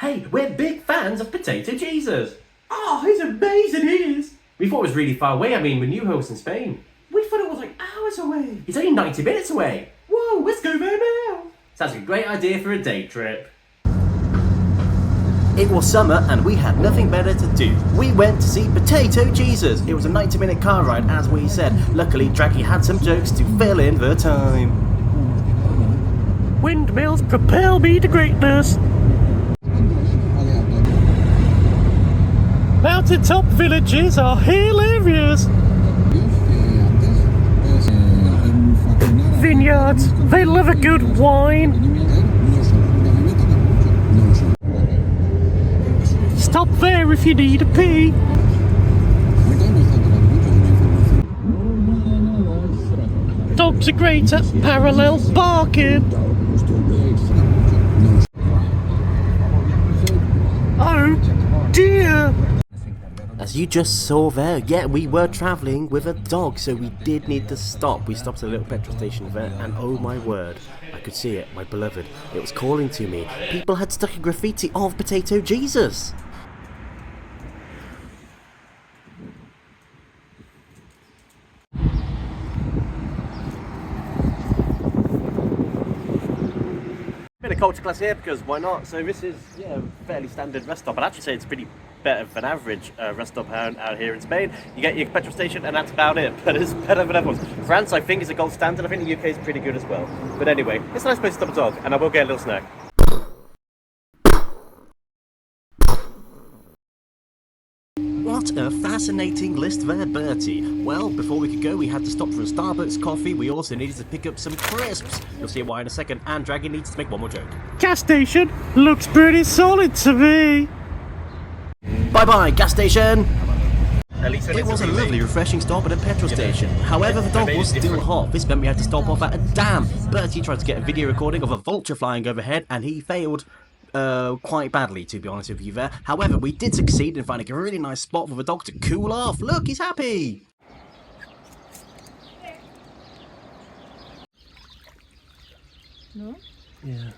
Hey, we're big fans of Potato Jesus. Oh, he's amazing, he is. We thought it was really far away. I mean, we're new hosts in Spain. We thought it was like hours away. He's only 90 minutes away. Whoa, let's go there now. Sounds like a great idea for a day trip. It was summer and we had nothing better to do. We went to see Potato Jesus. It was a 90-minute car ride, as we said. Luckily, Draggy had some jokes to fill in the time. Windmills propel me to greatness. Mountaintop villages are hilarious. Vineyards, they love a good wine. Stop there if you need a pee. Dogs are great at parallel parking. Oh dear. As you just saw there, yeah, we were travelling with a dog, so we did need to stop. We stopped at a little petrol station there, and oh my word, I could see it, my beloved. It was calling to me. People had stuck a graffiti of Potato Jesus. Bit of culture class here because why not? So this is a fairly standard rest stop. I'd actually say it's pretty better than average rest stop out here in Spain. You get your petrol station and that's about it, but it's better than other ones. France, I think, is a gold standard. I think the UK is pretty good as well. But anyway, it's a nice place to stop a dog, and I will get a little snack. What a fascinating list there, Bertie. Well, before we could go, we had to stop for a Starbucks coffee. We also needed to pick up some crisps. You'll see why in a second, and Dragon needs to make one more joke. Gas station looks pretty solid to me. Bye-bye, gas station! It It was a lovely, refreshing stop at a petrol station. However, the dog was still hot. This meant we had to stop off at a dam. Bertie tried to get a video recording of a vulture flying overhead, and he failed quite badly, to be honest with you there. However, we did succeed in finding a really nice spot for the dog to cool off. Look, he's happy! No? Yeah.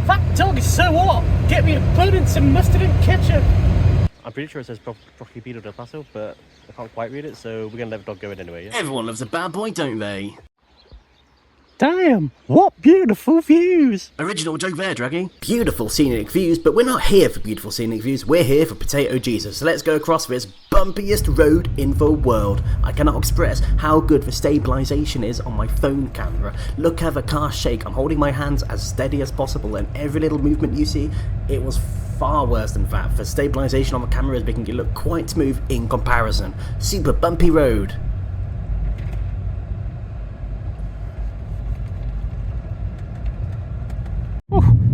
That dog is so hot! Get me a bun and some mustard and ketchup! I'm pretty sure it says Prohibido del Paso, but I can't quite read it, so we're gonna let the dog go in anyway, yeah? Everyone loves a bad boy, don't they? Damn, what beautiful views! Original joke there, Draggy. Beautiful scenic views, but we're not here for beautiful scenic views, we're here for Potato Jesus. So let's go across this bumpiest road in the world. I cannot express how good the stabilisation is on my phone camera. Look at the car shake. I'm holding my hands as steady as possible, and every little movement you see, it was far worse than that. The stabilisation on the camera is making it look quite smooth in comparison. Super bumpy road.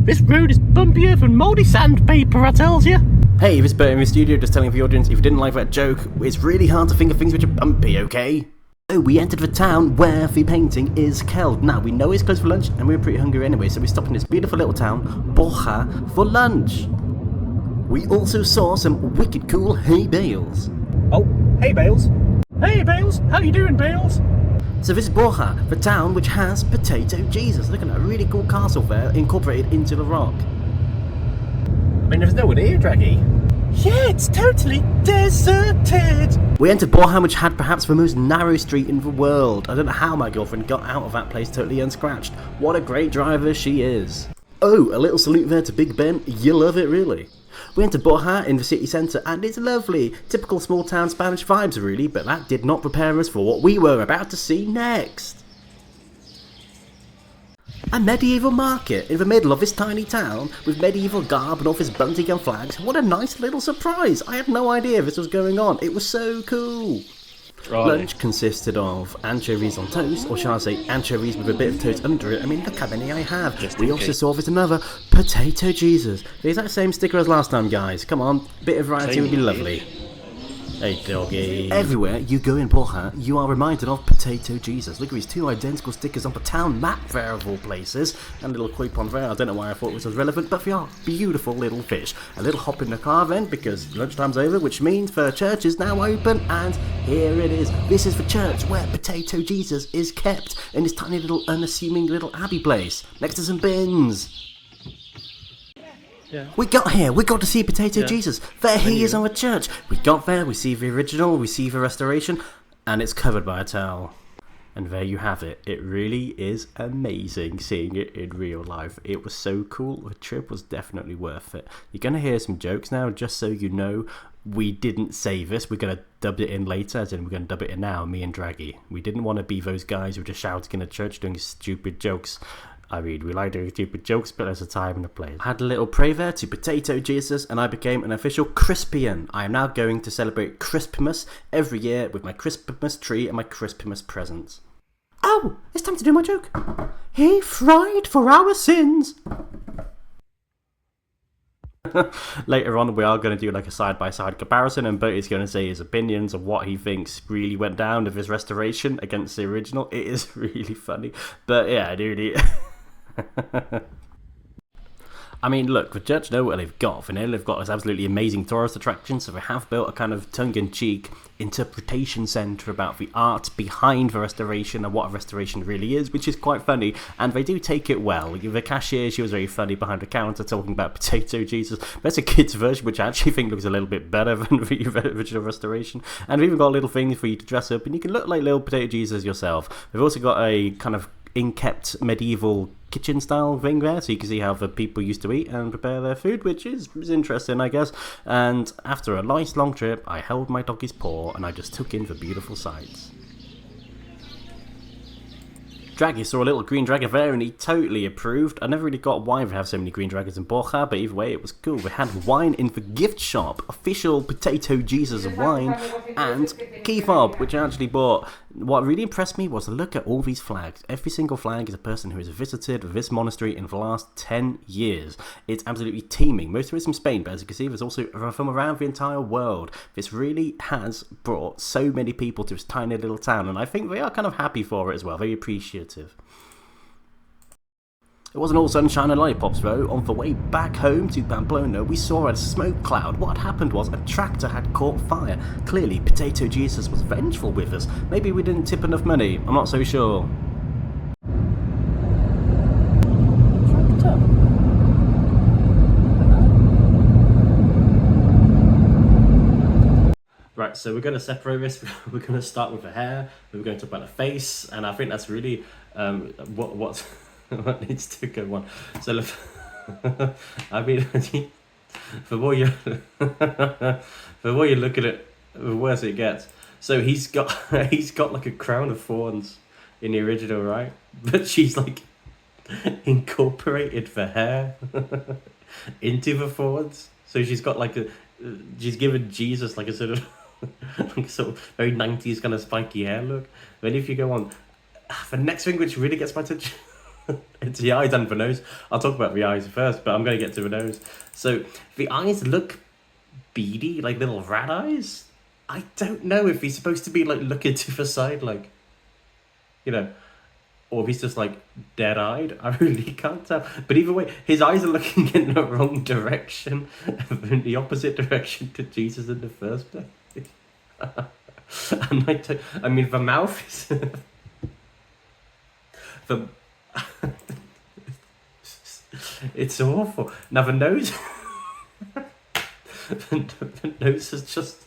This road is bumpier than mouldy sandpaper, I tells you. Hey, this is Bert in the studio, just telling the audience, if you didn't like that joke, it's really hard to think of things which are bumpy, okay? So we entered the town where the painting is held. Now, we know it's closed for lunch, and we were pretty hungry anyway, so we stopped in this beautiful little town, Borja, for lunch. We also saw some wicked cool hay bales. Oh, hey Bales. Hey Bales, how you doing, Bales? So this is Borja, the town which has Potato Jesus. Look at that really cool castle there, incorporated into the rock. I mean, there's no one here, Draggy. Yeah, it's totally deserted. We entered Borja, which had perhaps the most narrow street in the world. I don't know how my girlfriend got out of that place totally unscratched. What a great driver she is. Oh, a little salute there to Big Ben. You love it, really. We entered Borja in the city centre, and it's lovely. Typical small town Spanish vibes, really, but that did not prepare us for what we were about to see next. A medieval market in the middle of this tiny town with medieval garb and all this bunting and flags. What a nice little surprise. I had no idea this was going on. It was so cool. Right. Lunch consisted of anchovies on toast, or shall I say anchovies with a bit of toast under it. I mean, look how many I have. We also saw there's another Potato Jesus. The exact same sticker as last time, guys. Come on, bit of variety would be lovely. Hey, doggy. Everywhere you go in Borja, you are reminded of Potato Jesus. Look at these two identical stickers on the town map there of all places. And a little coupon there. I don't know why I thought this was relevant, but they are beautiful little fish. A little hop in the car then, because lunchtime's over, which means the church is now open, and here it is. This is the church where Potato Jesus is kept in this tiny little unassuming little abbey place, next to some bins. Yeah. We got here, we got to see Potato Jesus. There he is on the church. We got there, we see the original, we see the restoration, and it's covered by a towel. And there you have it. It really is amazing seeing it in real life. It was so cool. The trip was definitely worth it. You're going to hear some jokes now, just so you know. We didn't say this. We're going to dub it in later, as in we're going to dub it in now, me and Draggy. We didn't want to be those guys who were just shouting in the church doing stupid jokes. I mean, we like doing stupid jokes, but there's a time and a place. I had a little pray there to Potato Jesus, and I became an official Crispian. I am now going to celebrate Crispimas every year with my Crispimas tree and my Crispimas presents. Oh, it's time to do my joke. He fried for our sins. Later on, we are going to do like a side-by-side comparison, and Bertie's going to say his opinions of what he thinks really went down with his restoration against the original. It is really funny, but yeah, dude. I mean, look, the church know what they've got. For now, they've got this absolutely amazing tourist attraction, so they have built a kind of tongue-in-cheek interpretation centre about the art behind the restoration and what a restoration really is, which is quite funny, and they do take it well. The cashier, she was very funny behind the counter talking about Potato Jesus. There's a kid's version, which I actually think looks a little bit better than the original restoration, and we've even got little things for you to dress up, and you can look like little Potato Jesus yourself. They've also got a kind of in-kept medieval kitchen style thing there, so you can see how the people used to eat and prepare their food, which is interesting, I guess. And after a nice long trip, I held my doggy's paw and I just took in the beautiful sights. Draggy saw a little green dragon there and he totally approved. I never really got why they have so many green dragons in Borja, but either way it was cool. They had wine in the gift shop, official Potato Jesus wine, and key fob, which I actually bought. What really impressed me was to look at all these flags. Every single flag is a person who has visited this monastery in the last 10 years. It's absolutely teeming. Most of it's from Spain, but as you can see, there's also from around the entire world. This really has brought so many people to this tiny little town, and I think they are kind of happy for it as well, very appreciative. It wasn't all sunshine and lollipops though. On the way back home to Pamplona, we saw a smoke cloud. What had happened was a tractor had caught fire. Clearly, Potato Jesus was vengeful with us. Maybe we didn't tip enough money. I'm not so sure. Right, so we're going to separate this. We're going to start with the hair. We're going to talk about the face, and I think that's really what what needs to go on. So look, I mean, the more you look at it, the worse it gets. So he's got like a crown of thorns in the original, right? But she's like incorporated the hair into the thorns. So she's got like she's given Jesus like a sort of like sort of very 90s kind of spiky hair look. Then if you go on, the next thing which really gets my attention, it's the eyes and the nose. I'll talk about the eyes first, but I'm going to get to the nose. So the eyes look beady, like little rat eyes. I don't know if he's supposed to be like looking to the side, like, you know, or if he's just like dead-eyed. I really can't tell. But either way, his eyes are looking in the wrong direction, in the opposite direction to Jesus in the first place. And I mean, the mouth is the it's awful. Now the nose, the nose is just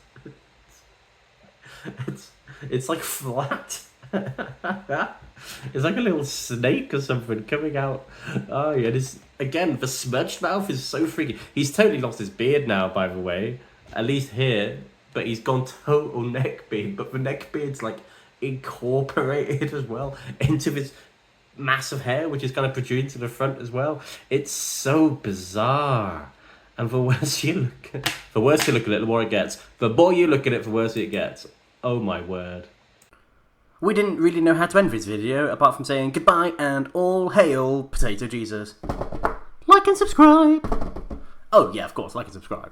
it's like flat. It's like a little snake or something coming out. Oh yeah, this again. The smudged mouth is so freaky. He's totally lost his beard now, by the way. At least here, but he's gone total neck beard. But the neck beard's like incorporated as well into his massive hair, which is kind of protruding to the front as well. It's so bizarre. And the worse you look at it, the more it gets. The more you look at it, the worse it gets. Oh my word. We didn't really know how to end this video, apart from saying goodbye and all hail Potato Jesus. Like and subscribe! Oh yeah, of course, like and subscribe.